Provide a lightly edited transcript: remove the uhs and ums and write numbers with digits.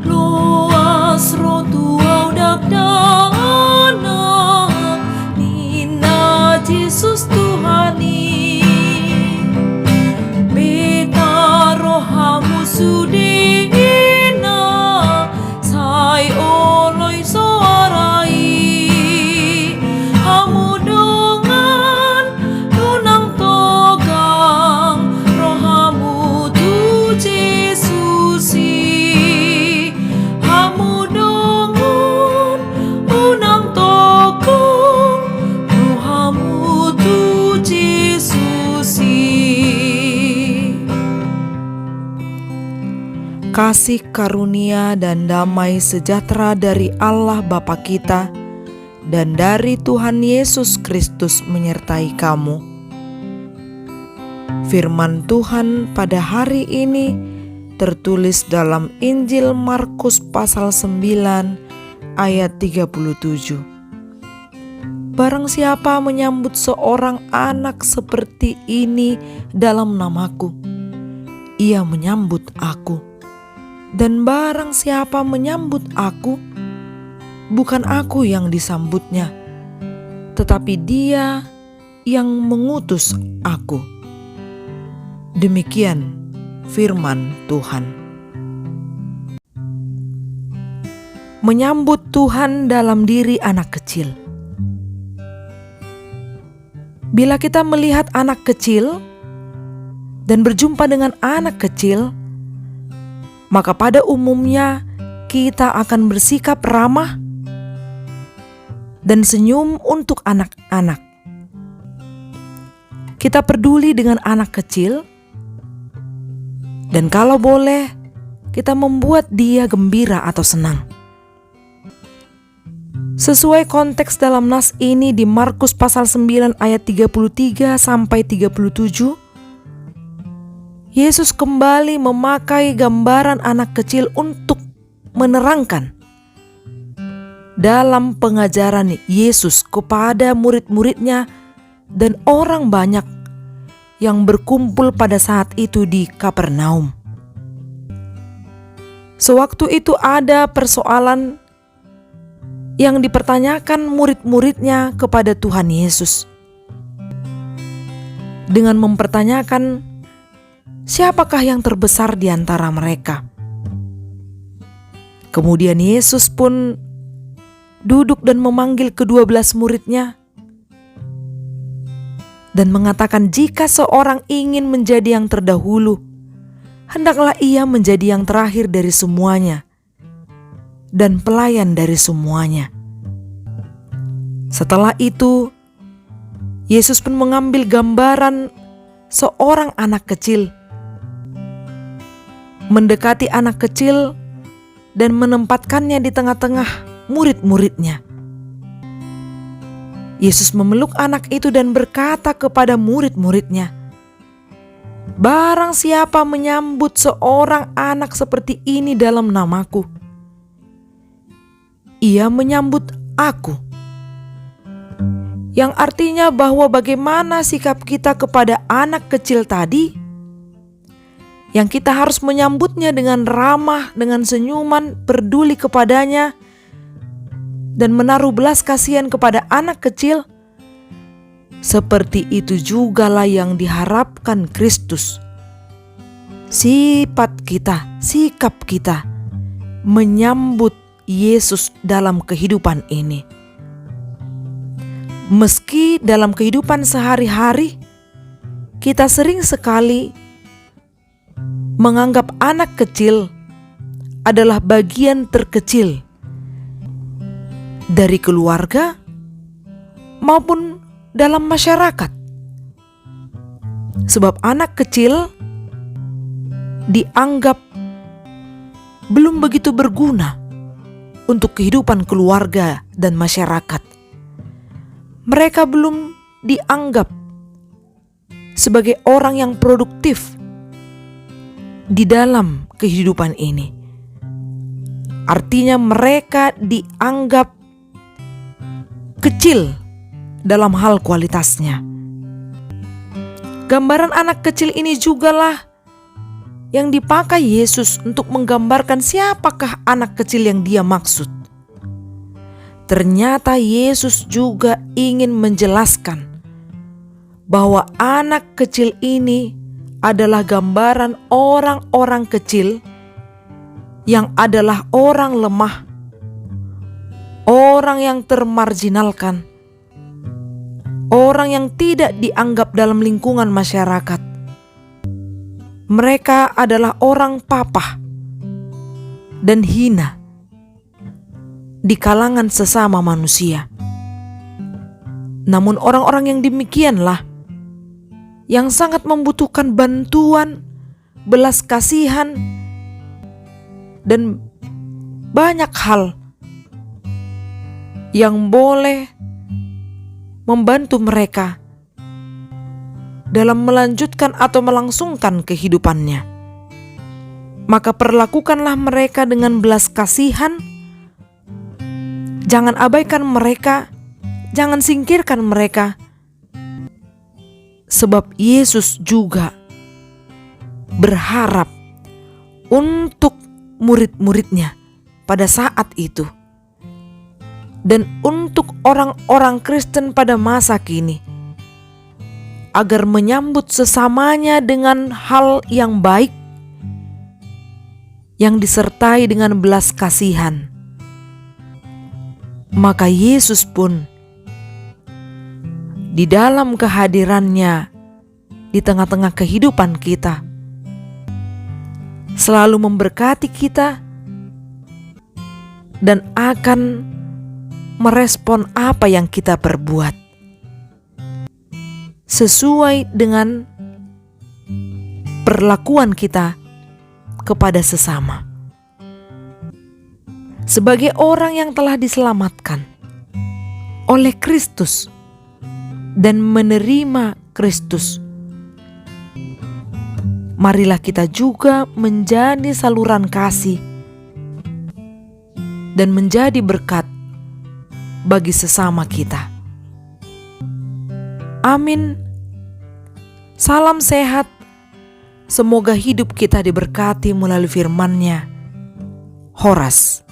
Luas rotuau dakdana, Nina Jesus Tuhani, Beta rohamu sudina, Sai oloi soarai, Hamu dongan nunang togang, Rohamu tu Jesusi, Hamu dongan unang togang, Rohamu tu Jesusi. Kasih karunia dan damai sejahtera dari Allah Bapa kita dan dari Tuhan Yesus Kristus menyertai kamu. Firman Tuhan pada hari ini tertulis dalam Injil Markus pasal 9 ayat 37. Barang siapa menyambut seorang anak seperti ini dalam namaku, ia menyambut aku. Dan barang siapa menyambut aku, bukan aku yang disambutnya, tetapi Dia yang mengutus aku. Demikian firman Tuhan. Menyambut Tuhan dalam diri anak kecil. Bila kita melihat anak kecil dan berjumpa dengan anak kecil, maka pada umumnya kita akan bersikap ramah dan senyum untuk anak-anak. Kita peduli dengan anak kecil, dan kalau boleh, kita membuat dia gembira atau senang. Sesuai konteks dalam nas ini di Markus pasal 9 ayat 33 sampai 37, Yesus kembali memakai gambaran anak kecil untuk menerangkan dalam pengajaran Yesus kepada murid-muridnya dan orang banyak yang berkumpul pada saat itu di Kapernaum. Sewaktu itu ada persoalan yang dipertanyakan murid-muridnya kepada Tuhan Yesus dengan mempertanyakan, siapakah yang terbesar di antara mereka? Kemudian Yesus pun duduk dan memanggil ke-12 muridnya dan mengatakan, jika seorang ingin menjadi yang terdahulu, hendaklah ia menjadi yang terakhir dari semuanya dan pelayan dari semuanya. Setelah itu, Yesus pun mengambil gambaran seorang anak kecil, mendekati anak kecil dan menempatkannya di tengah-tengah murid-muridnya. Yesus memeluk anak itu dan berkata kepada murid-muridnya, barang siapa menyambut seorang anak seperti ini dalam namaku, ia menyambut aku. Yang artinya bahwa bagaimana sikap kita kepada anak kecil tadi, yang kita harus menyambutnya dengan ramah, dengan senyuman, peduli kepadanya, dan menaruh belas kasihan kepada anak kecil. Seperti itu jugalah yang diharapkan Kristus. Sifat kita, sikap kita menyambut Yesus dalam kehidupan ini. Meski dalam kehidupan sehari-hari kita sering sekali menganggap anak kecil adalah bagian terkecil dari keluarga maupun dalam masyarakat. Sebab anak kecil dianggap belum begitu berguna untuk kehidupan keluarga dan masyarakat. Mereka belum dianggap sebagai orang yang produktif di dalam kehidupan ini. Artinya mereka dianggap kecil dalam hal kualitasnya. Gambaran anak kecil ini jugalah yang dipakai Yesus untuk menggambarkan siapakah anak kecil yang Dia maksud. Ternyata Yesus juga ingin menjelaskan bahwa anak kecil ini adalah gambaran orang-orang kecil yang adalah orang lemah, orang yang termarginalkan, orang yang tidak dianggap dalam lingkungan masyarakat. Mereka adalah orang papah dan hina di kalangan sesama manusia. Namun orang-orang yang demikianlah yang sangat membutuhkan bantuan, belas kasihan, dan banyak hal yang boleh membantu mereka dalam melanjutkan atau melangsungkan kehidupannya. Maka perlakukanlah mereka dengan belas kasihan. Jangan abaikan mereka, jangan singkirkan mereka. Sebab Yesus juga berharap untuk murid-muridnya pada saat itu, dan untuk orang-orang Kristen pada masa kini, agar menyambut sesamanya dengan hal yang baik, yang disertai dengan belas kasihan. Maka Yesus pun di dalam kehadirannya di tengah-tengah kehidupan kita selalu memberkati kita dan akan merespon apa yang kita perbuat sesuai dengan perlakuan kita kepada sesama. Sebagai orang yang telah diselamatkan oleh Kristus dan menerima Kristus, marilah kita juga menjadi saluran kasih dan menjadi berkat bagi sesama kita. Amin. Salam sehat. Semoga hidup kita diberkati melalui firman-Nya. Horas.